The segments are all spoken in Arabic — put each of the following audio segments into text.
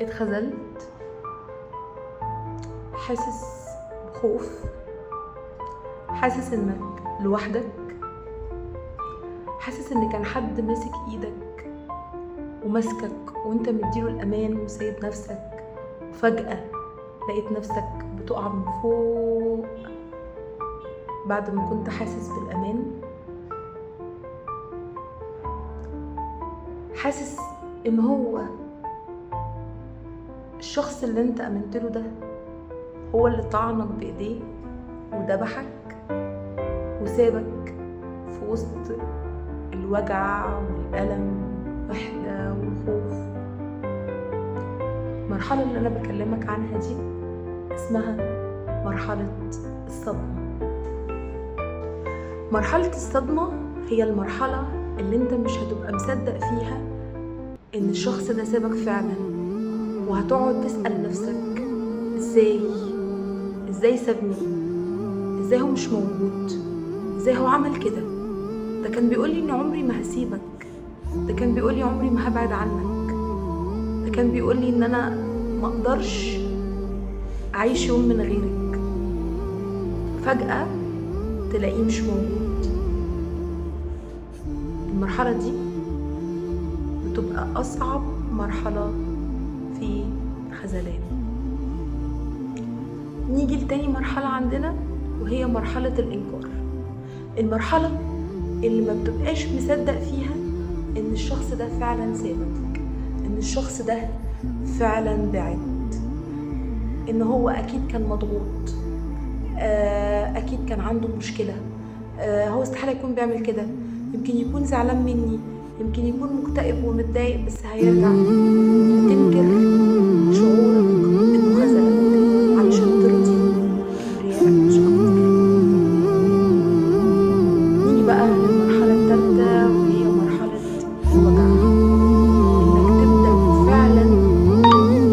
اتخذلت، حاسس بخوف، حاسس انك لوحدك، حاسس ان كان حد ماسك ايدك وماسكك وانت مديله الامان وسايب نفسك، وفجأة لقيت نفسك بتقع من فوق بعد ما كنت حاسس بالامان. حاسس ان هو الشخص اللي انت امنتله ده هو اللي طعنك بايديه وذبحك وسابك في وسط الوجع والألم والوحدة والخوف. المرحلة اللي أنا بكلمك عنها دي اسمها مرحلة الصدمة. مرحلة الصدمة هي المرحلة اللي انت مش هتبقى مصدق فيها ان الشخص ده سابك فعلا، وهتقعد تسأل نفسك ازاي سابني، ازاي هو مش موجود، ازاي هو عمل كده، ده كان بيقولي ان عمري ما هسيبك، ده كان بيقولي عمري ما هبعد عنك، ده كان بيقولي ان انا ما اقدرش اعيش يوم من غيرك. فجأة تلاقيه مش موجود. المرحلة دي بتبقى اصعب مرحلة في الخذلان. نيجي لتاني مرحلة عندنا وهي مرحلة الإنكار. المرحلة اللي ما بتبقاش مصدق فيها إن الشخص ده فعلا سابك، إن الشخص ده فعلا بعد، إن هو أكيد كان مضغوط، أكيد كان عنده مشكلة، هو استحالة يكون بيعمل كده، يمكن يكون زعلان مني، يمكن يكون مكتئب ومتضايق بس هيرجع. تنكر شعورك إنه خذلك علشان ترضي كبريائك مش أكتر. نيجي بقى للمرحلة الثالثة وهي مرحلة الوجع. إنك تبدأ فعلا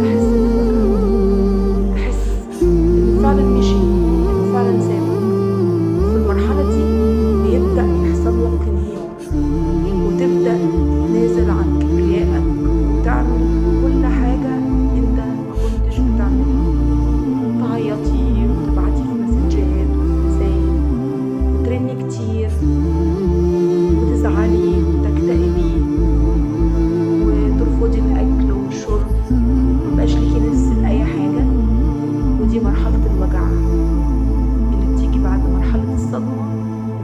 تحس بالوجع، تحس إنه فعلا مشي، إنه فعلا سابك. في المرحلة دي بيبدأ يحصل لك انهيار، وتبدأ تنازل عن كبريائك وتعمل كل حاجة انت ما كنتش بتعملها. تعيطي وتبعتي في مسجات ورسايل وترني كتير وتزعلي وتكتئبي وترفضي الأكل والشرب، مبقاش ليكي نفس لأي حاجة. ودي مرحلة الوجع اللي بتيجي بعد مرحلة الصدمة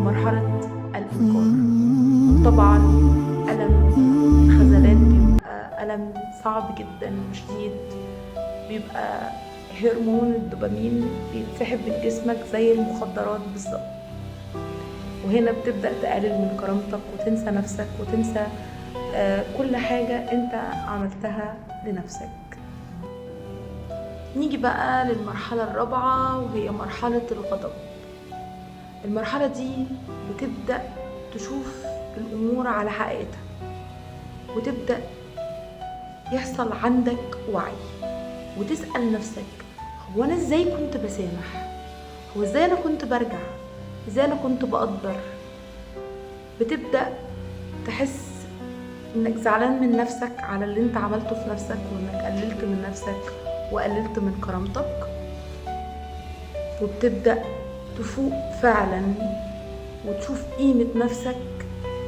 ومرحلة الإنكار. طبعا ألم الخذلان بيبقى ألم صعب جدا وشديد، بيبقى هرمون الدوبامين بيتسحب من جسمك زي المخدرات بالظبط، وهنا بتبدأ تقلل من كرامتك وتنسى نفسك وتنسى كل حاجة انت عملتها لنفسك. نيجي بقى للمرحلة الرابعة وهي مرحلة الغضب. المرحلة دي بتبدأ تشوف الأمور على حقيقتها، وتبدأ يحصل عندك وعي وتسأل نفسك هو أنا إزاي كنت بسامح؟ هو إزاي أنا كنت برجع؟ إزاي أنا كنت بقدر؟ بتبدأ تحس إنك زعلان من نفسك على اللي أنت عملته في نفسك، وإنك قللت من نفسك وقللت من كرامتك، وبتبدأ تفوق فعلا وتشوف قيمة نفسك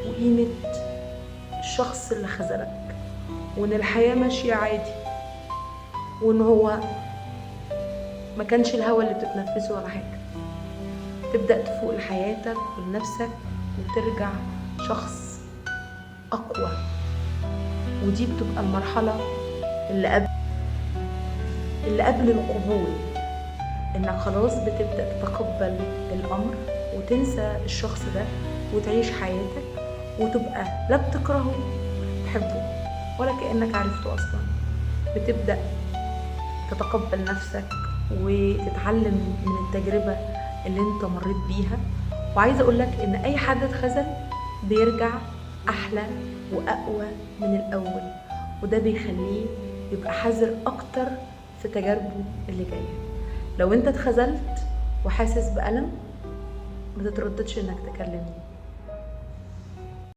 وقيمة الشخص اللي خذلك، وإن الحياة ماشية عادي، وإن هو ما كانش الهوا اللي بتتنفسه ولا حاجة. تبدأ تفوق لحياتك ولنفسك وترجع شخص أقوى. ودي بتبقى المرحلة اللي قبل القبول، إنك خلاص بتبدأ تتقبل الأمر وتنسى الشخص ده وتعيش حياتك، وتبقى لا بتكرهه ولا بتحبه ولا كأنك عرفته أصلا. بتبدأ تتقبل نفسك وتتعلم من التجربة اللي انت مريت بيها. وعايزة أقولك إن أي حد اتخذل بيرجع أحلى وأقوى من الأول، وده بيخليه يبقى حذر أكتر في تجاربه اللي جاية. لو انت اتخذلت وحاسس بألم ما تترددش انك تكلمني.